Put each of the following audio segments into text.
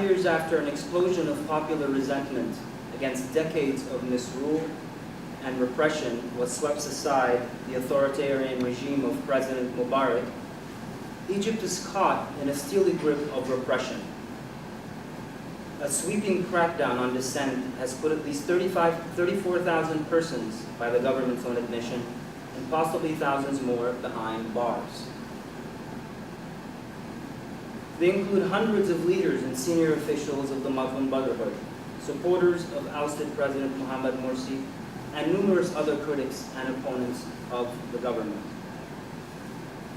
years after an explosion of popular resentment against decades of misrule and repression was swept aside the authoritarian regime of President Mubarak, Egypt is caught in a steely grip of repression. A sweeping crackdown on dissent has put at least 34,000 persons, by the government's own admission, and possibly thousands more behind bars. They include hundreds of leaders and senior officials of the Muslim Brotherhood, supporters of ousted President Mohamed Morsi, and numerous other critics and opponents of the government.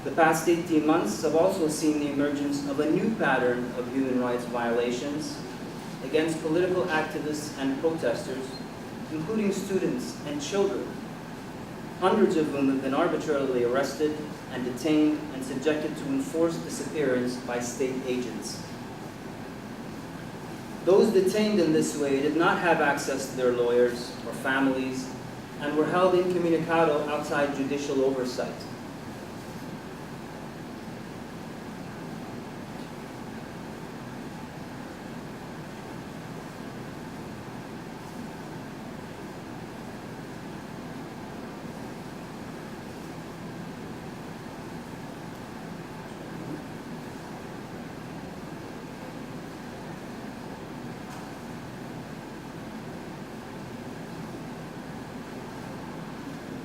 The past 18 months have also seen the emergence of a new pattern of human rights violations against political activists and protesters, including students and children, hundreds of whom have been arbitrarily arrested and detained and subjected to enforced disappearance by state agents. Those detained in this way did not have access to their lawyers or families and were held incommunicado outside judicial oversight.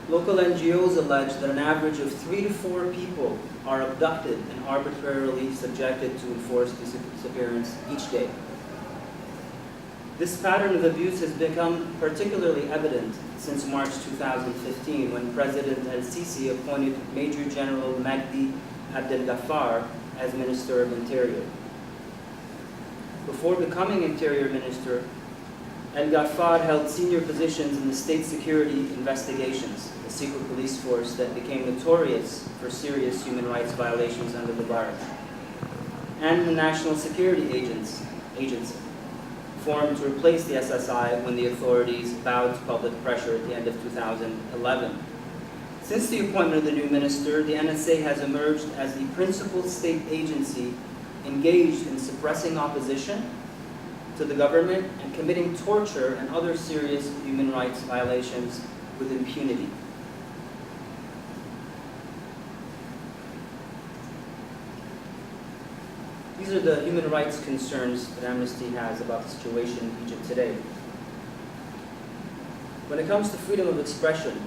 Local NGOs allege that an average of 3 to 4 people are abducted and arbitrarily subjected to enforced disappearance each day. This pattern of abuse has become particularly evident since March 2015, when President El-Sisi appointed Major General Magdi Abdel Ghaffar as Minister of Interior. Before becoming Interior Minister, El-Ghaffar held senior positions in the State Security Investigations, a secret police force that became notorious for serious human rights violations under Mubarak, and the National Security Agency, formed to replace the SSI when the authorities bowed to public pressure at the end of 2011. Since the appointment of the new minister, the NSA has emerged as the principal state agency engaged in suppressing opposition to the government and committing torture and other serious human rights violations with impunity. These are the human rights concerns that Amnesty has about the situation in Egypt today. When it comes to freedom of expression,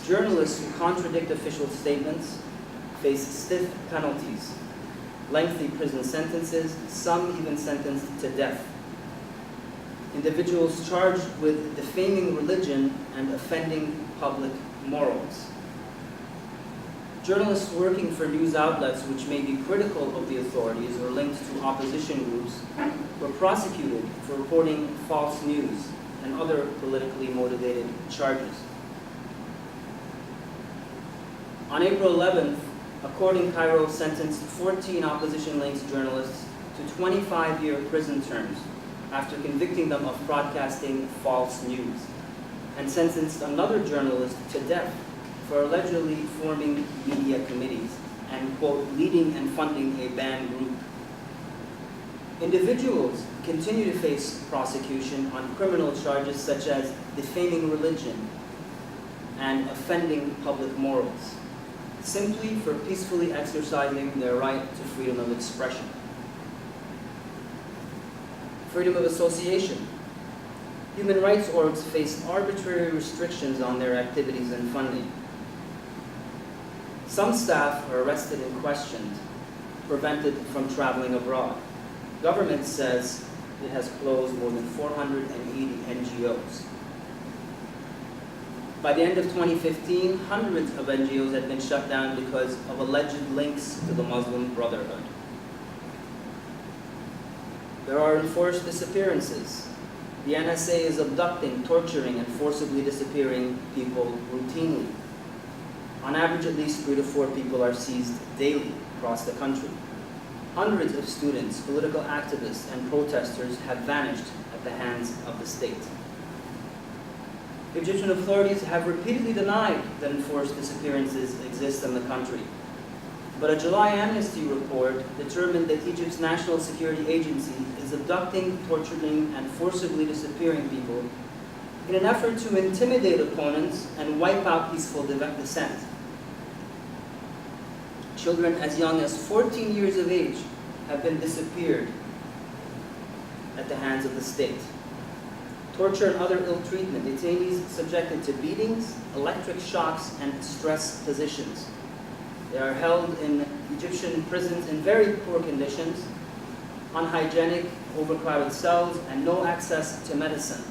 journalists who contradict official statements face stiff penalties, lengthy prison sentences, some even sentenced to death. Individuals charged with defaming religion and offending public morals. Journalists working for news outlets which may be critical of the authorities or linked to opposition groups were prosecuted for reporting false news and other politically motivated charges. On April 11th, a court in Cairo sentenced 14 opposition-linked journalists to 25-year prison terms after convicting them of broadcasting false news, and sentenced another journalist to death for allegedly forming media committees and, quote, leading and funding a banned group. Individuals continue to face prosecution on criminal charges such as defaming religion and offending public morals, simply for peacefully exercising their right to freedom of expression. Freedom of association. Human rights orgs face arbitrary restrictions on their activities and funding. Some staff are arrested and questioned, prevented from traveling abroad. Government says it has closed more than 480 NGOs. By the end of 2015, hundreds of NGOs had been shut down because of alleged links to the Muslim Brotherhood. There are enforced disappearances. The NSA is abducting, torturing, and forcibly disappearing people routinely. On average, at least 3 to 4 people are seized daily across the country. Hundreds of students, political activists, and protesters have vanished at the hands of the state. Egyptian authorities have repeatedly denied that enforced disappearances exist in the country. But a July Amnesty report determined that Egypt's National Security Agency is abducting, torturing, and forcibly disappearing people in an effort to intimidate opponents and wipe out peaceful dissent. Children as young as 14 years of age have been disappeared at the hands of the state. Torture and other ill treatment, detainees subjected to beatings, electric shocks, and stress positions. They are held in Egyptian prisons in very poor conditions, unhygienic, overcrowded cells, and no access to medicine.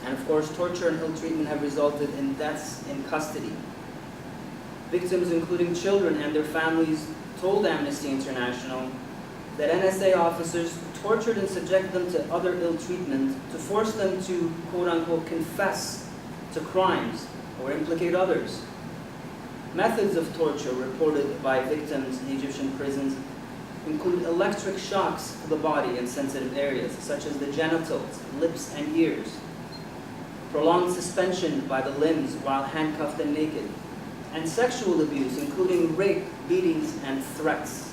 And of course, torture and ill treatment have resulted in deaths in custody. Victims, including children and their families, told Amnesty International that NSA officers tortured and subjected them to other ill treatment to force them to, quote-unquote, confess to crimes or implicate others. Methods of torture reported by victims in Egyptian prisons include electric shocks to the body in sensitive areas, such as the genitals, lips, and ears, prolonged suspension by the limbs while handcuffed and naked, and sexual abuse, including rape, beatings, and threats.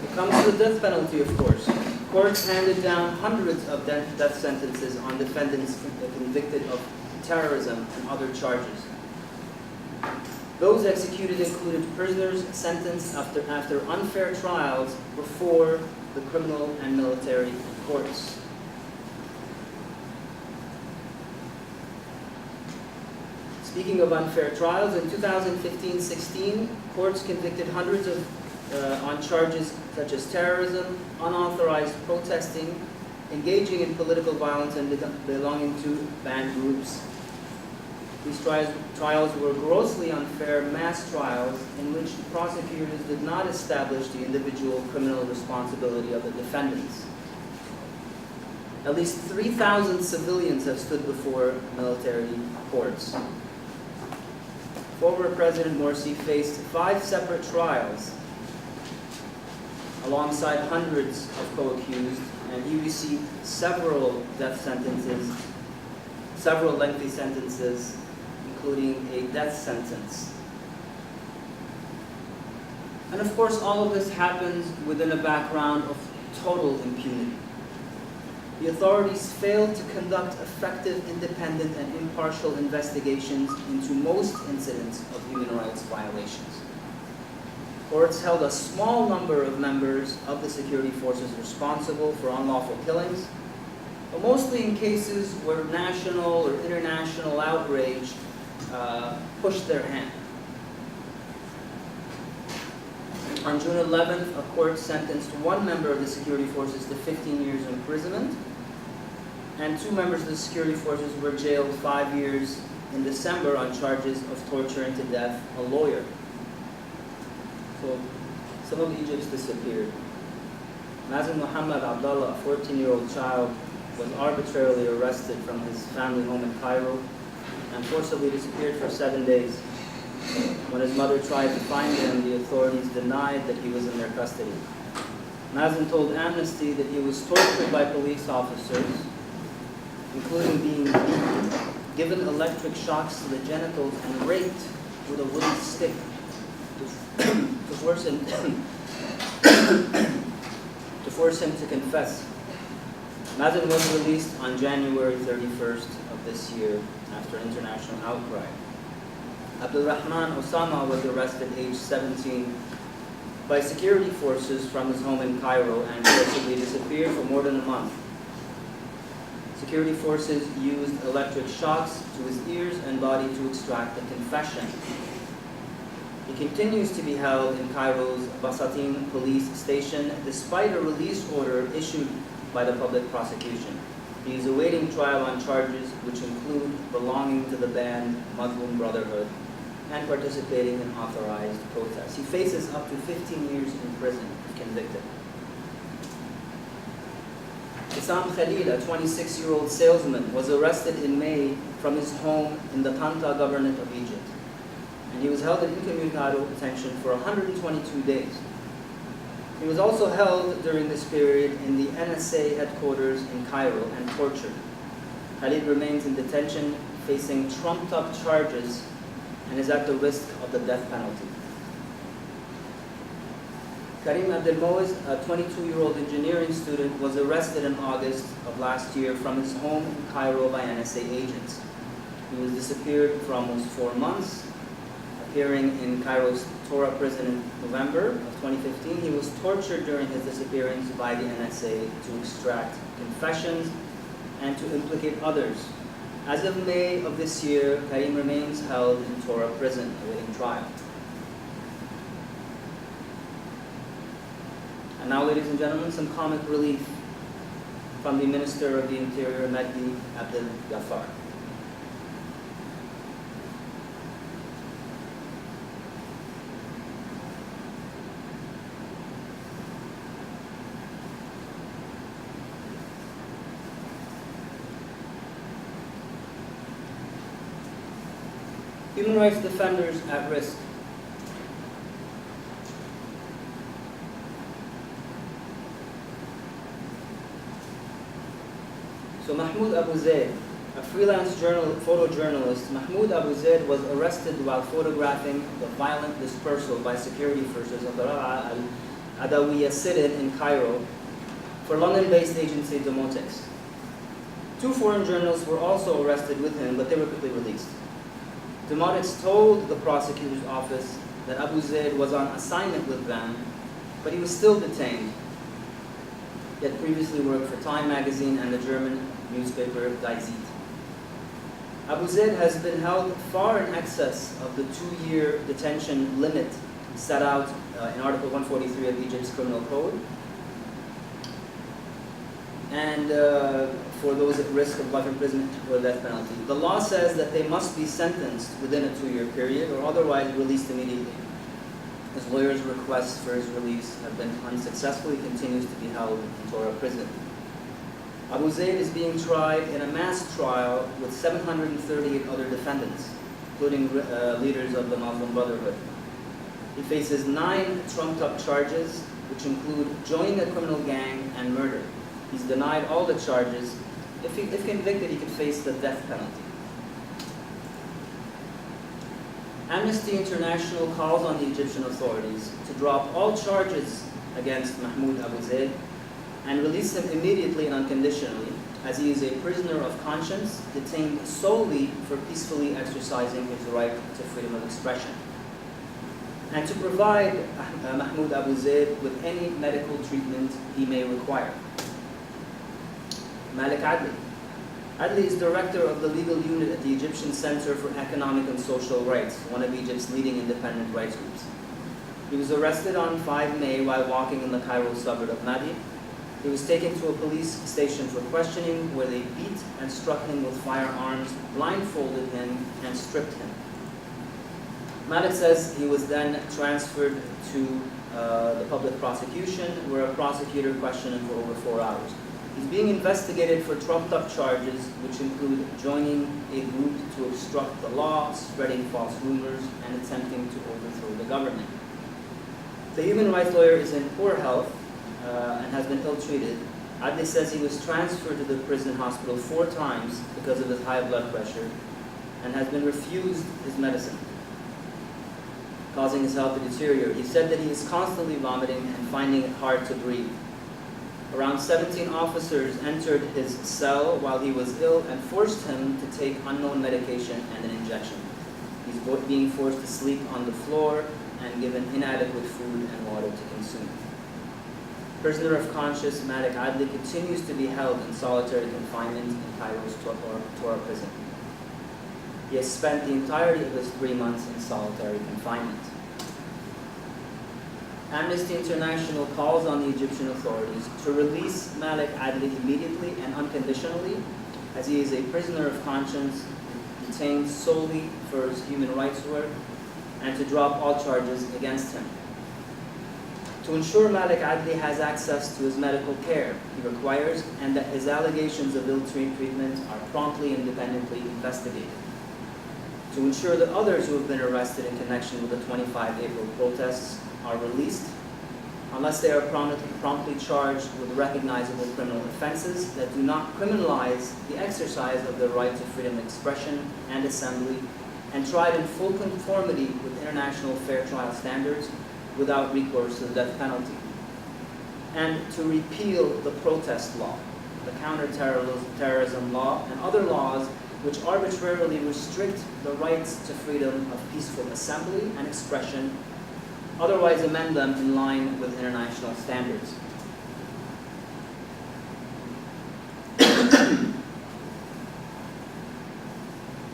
It comes to the death penalty, of course. Courts handed down hundreds of death sentences on defendants convicted of terrorism and other charges. Those executed included prisoners sentenced after unfair trials before the criminal and military courts. Speaking of unfair trials, in 2015-16, courts convicted hundreds on charges such as terrorism, unauthorized protesting, engaging in political violence, and belonging to banned groups. These trials were grossly unfair mass trials in which prosecutors did not establish the individual criminal responsibility of the defendants. At least 3,000 civilians have stood before military courts. Former President Morsi faced 5 separate trials alongside hundreds of co-accused, and he received several death sentences, several lengthy sentences, including a death sentence. And of course, all of this happens within a background of total impunity. The authorities failed to conduct effective, independent, and impartial investigations into most incidents of human rights violations. Courts held a small number of members of the security forces responsible for unlawful killings, but mostly in cases where national or international outrage pushed their hand. On June 11th, a court sentenced 1 member of the security forces to 15 years imprisonment, and 2 members of the security forces were jailed 5 years in December on charges of torturing to death a lawyer. So, some of Egypt's disappeared. Mazen Muhammad Abdullah, a 14-year-old child, was arbitrarily arrested from his family home in Cairo and forcibly disappeared for 7 days. When his mother tried to find him, the authorities denied that he was in their custody. Mazen told Amnesty that he was tortured by police officers, including being beaten, given electric shocks to the genitals, and raped with a wooden stick to force him to confess. Mazen was released on January 31st of this year after international outcry. Abdulrahman Osama was arrested aged 17 by security forces from his home in Cairo and forcibly disappeared for more than a month. Security forces used electric shocks to his ears and body to extract a confession. He continues to be held in Cairo's Basatin police station despite a release order issued by the public prosecution. He is awaiting trial on charges which include belonging to the banned Muslim Brotherhood and participating in authorized protests. He faces up to 15 years in prison if convicted. Issam Khalil, a 26-year-old salesman, was arrested in May from his home in the Tanta Governorate of Egypt, and he was held in incommunicado detention for 122 days. He was also held during this period in the NSA headquarters in Cairo and tortured. Khalid remains in detention, facing trumped-up charges, and is at the risk of the death penalty. Karim Abdelmoez, a 22-year-old engineering student, was arrested in August of last year from his home in Cairo by NSA agents. He was disappeared for almost 4 months. Appearing in Cairo's Torah prison in November of 2015, he was tortured during his disappearance by the NSA to extract confessions and to implicate others. As of May of this year, Karim remains held in Torah prison awaiting trial. And now, ladies and gentlemen, some comic relief from the Minister of the Interior, Mahdi Abdel Ghaffar. Human rights defenders at risk. So Mahmoud Abu Zaid, a freelance photojournalist, Mahmoud Abu Zaid was arrested while photographing the violent dispersal by security forces of the Ra'a al-Adawiyya sit-in in Cairo for London-based agency Demotex. 2 foreign journalists were also arrested with him, but they were quickly released. Demotex told the prosecutor's office that Abu Zaid was on assignment with them, but he was still detained. He had previously worked for Time magazine and the German newspaper Die Zeit. Abu Zaid has been held far in excess of the 2-year detention limit set out in Article 143 of Egypt's Criminal Code, and for those at risk of life imprisonment or death penalty. The law says that they must be sentenced within a 2-year period or otherwise released immediately. His lawyer's requests for his release have been unsuccessful. He continues to be held in Torah prison. Abu Zaid is being tried in a mass trial with 738 other defendants, including leaders of the Muslim Brotherhood. He faces 9 trumped-up charges, which include joining a criminal gang and murder. He's denied all the charges. If convicted, he could face the death penalty. Amnesty International calls on the Egyptian authorities to drop all charges against Mahmoud Abu Zaid and release him immediately and unconditionally, as he is a prisoner of conscience detained solely for peacefully exercising his right to freedom of expression, and to provide Mahmoud Abu Zaid with any medical treatment he may require. Malik Adli. Adli is director of the legal unit at the Egyptian Center for Economic and Social Rights, one of Egypt's leading independent rights groups. He was arrested on 5 May while walking in the Cairo suburb of Madi. He was taken to a police station for questioning, where they beat and struck him with firearms, blindfolded him, and stripped him. Malik says he was then transferred to the public prosecution, where a prosecutor questioned him for over 4 hours. He's being investigated for trumped-up charges, which include joining a group to obstruct the law, spreading false rumors, and attempting to overthrow the government. The human rights lawyer is in poor health and has been ill-treated. Adli says he was transferred to the prison hospital 4 times because of his high blood pressure and has been refused his medicine, causing his health to deteriorate. He said that he is constantly vomiting and finding it hard to breathe. Around 17 officers entered his cell while he was ill and forced him to take unknown medication and an injection. He's being forced to sleep on the floor and given inadequate food and water to consume. Prisoner of conscience Malik Adli continues to be held in solitary confinement in Cairo's Torah prison. He has spent the entirety of his 3 months in solitary confinement. Amnesty International calls on the Egyptian authorities to release Malik Adli immediately and unconditionally, as he is a prisoner of conscience detained solely for his human rights work, and to drop all charges against him. To ensure Malik Adli has access to his medical care he requires, and that his allegations of ill treatment are promptly and independently investigated. To ensure that others who have been arrested in connection with the 25 April protests are released, unless they are promptly charged with recognizable criminal offenses that do not criminalize the exercise of their right to freedom of expression and assembly, and tried in full conformity with international fair trial standards without recourse to the death penalty. And to repeal the protest law, the counterterrorism law, and other laws which arbitrarily restrict the rights to freedom of peaceful assembly and expression, otherwise amend them in line with international standards.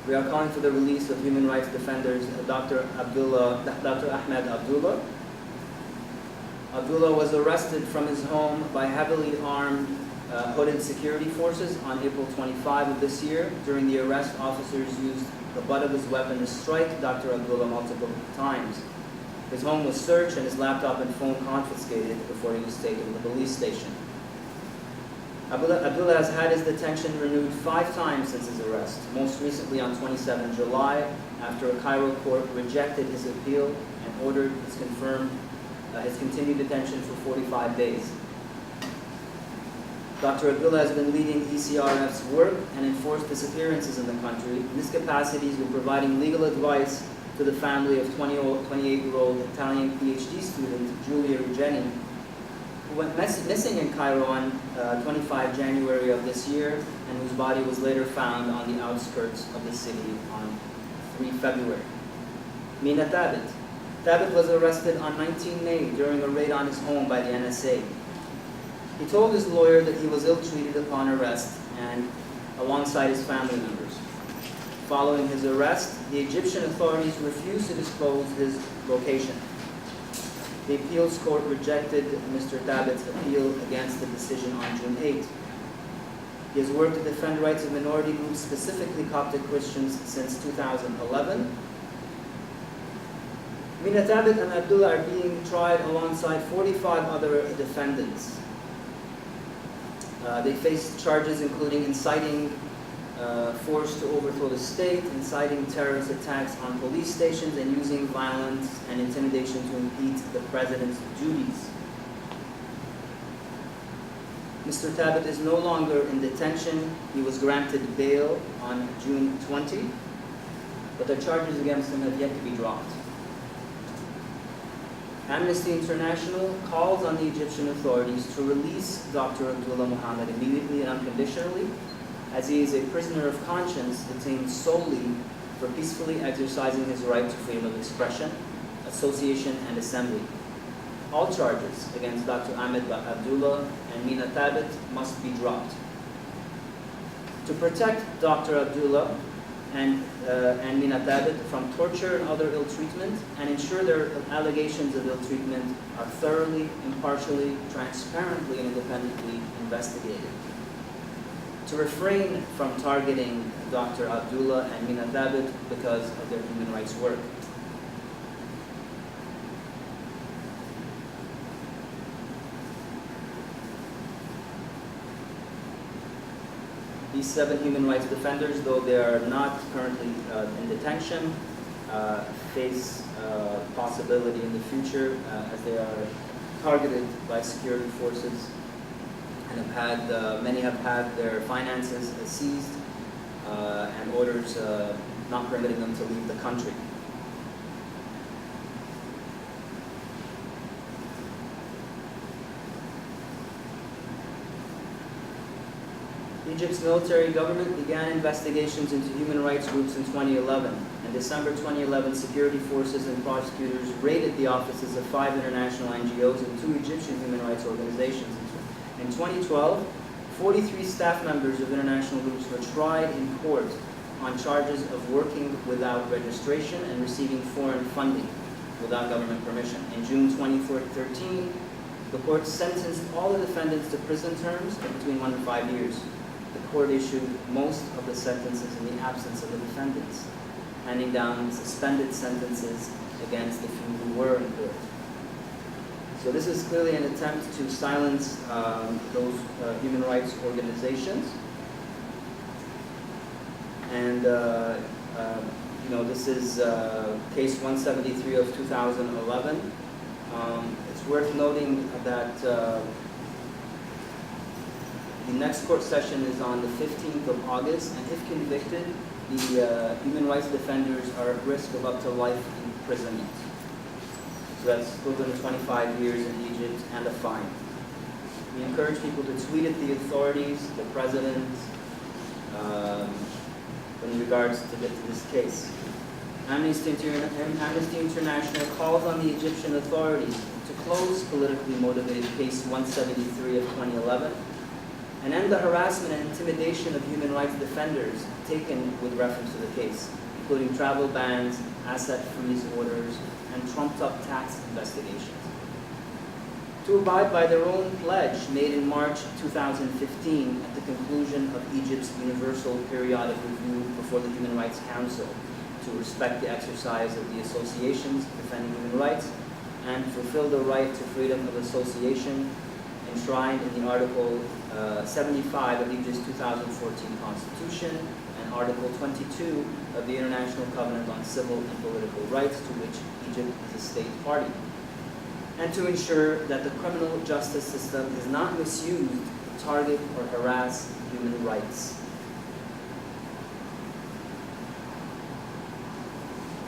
We are calling for the release of human rights defenders Dr. Ahmed Abdullah. Abdullah was arrested from his home by heavily armed hooded security forces on April 25 of this year. During the arrest, officers used the butt of his weapon to strike Dr. Abdullah multiple times. His home was searched and his laptop and phone confiscated before he was taken to the police station. Abdullah has had his detention renewed 5 times since his arrest, most recently on 27 July, after a Cairo court rejected his appeal and ordered his continued detention for 45 days. Dr. Abdullah has been leading ECRF's work and enforced disappearances in the country. In this capacity, he's been providing legal advice to the family of 28-year-old Italian PhD student Giulia Ruggeni, who went missing in Cairo on 25 January of this year, and whose body was later found on the outskirts of the city on 3 February. Mina Thabit. Thabit was arrested on 19 May during a raid on his home by the NSA. He told his lawyer that he was ill-treated upon arrest and alongside his family members. Following his arrest, the Egyptian authorities refused to disclose his location. The appeals court rejected Mr. Thabit's appeal against the decision on June 8. He has worked to defend rights of minority groups, specifically Coptic Christians, since 2011. Mina Thabit and Abdullah are being tried alongside 45 other defendants. They face charges including inciting force to overthrow the state, inciting terrorist attacks on police stations, and using violence and intimidation to impede the president's duties. Mr. Thabit is no longer in detention. He was granted bail on June 20, but the charges against him have yet to be dropped. Amnesty International calls on the Egyptian authorities to release Dr. Abdullah Muhammad immediately and unconditionally, as he is a prisoner of conscience detained solely for peacefully exercising his right to freedom of expression, association, and assembly. All charges against Dr. Ahmed Abdullah and Mina Thabit must be dropped. To protect Dr. Abdullah and Mina Thabit from torture and other ill treatment, and ensure their allegations of ill treatment are thoroughly, impartially, transparently, and independently investigated. To refrain from targeting Dr. Abdullah and Mina Thabit because of their human rights work. These 7 human rights defenders, though they are not currently in detention, face possibility in the future as they are targeted by security forces and have had, many have had their finances seized and orders not permitting them to leave the country. Egypt's military government began investigations into human rights groups in 2011. In December 2011, security forces and prosecutors raided the offices of 5 international NGOs and 2 Egyptian human rights organizations. In 2012, 43 staff members of international groups were tried in court on charges of working without registration and receiving foreign funding without government permission. In June 2013, the court sentenced all the defendants to prison terms of between 1 and 5 years. The court issued most of the sentences in the absence of the defendants, handing down suspended sentences against the few who were in court. So this is clearly an attempt to silence those human rights organizations. And this is case 173 of 2011. It's It's worth noting that the next court session is on the 15th of August, and if convicted, the human rights defenders are at risk of up to life imprisonment. So that's equivalent to 25 years in Egypt and a fine. We encourage people to tweet at the authorities, the president, in regards to this case. Amnesty International calls on the Egyptian authorities to close politically motivated case 173 of 2011 and end the harassment and intimidation of human rights defenders taken with reference to the case, including travel bans, asset freeze orders, and trumped-up tax investigations. To abide by their own pledge made in March 2015 at the conclusion of Egypt's Universal Periodic Review before the Human Rights Council, to respect the exercise of the associations defending human rights and fulfill the right to freedom of association enshrined in the Article 75 of Egypt's 2014 Constitution and Article 22 of the International Covenant on Civil and Political Rights, to which Egypt is a state party, and to ensure that the criminal justice system is not misused to target or harass human rights.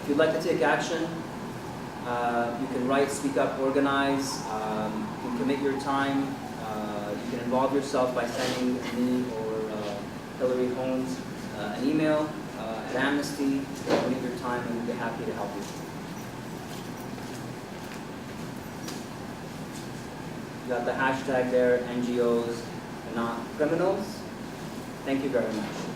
If you'd like to take action, you can write, speak up, organize, you can commit your time, you can involve yourself by sending me or Hillary Holmes an email at Amnesty, commit your time, and we'll be happy to help you. You got the hashtag there, NGOs are not criminals. Thank you very much.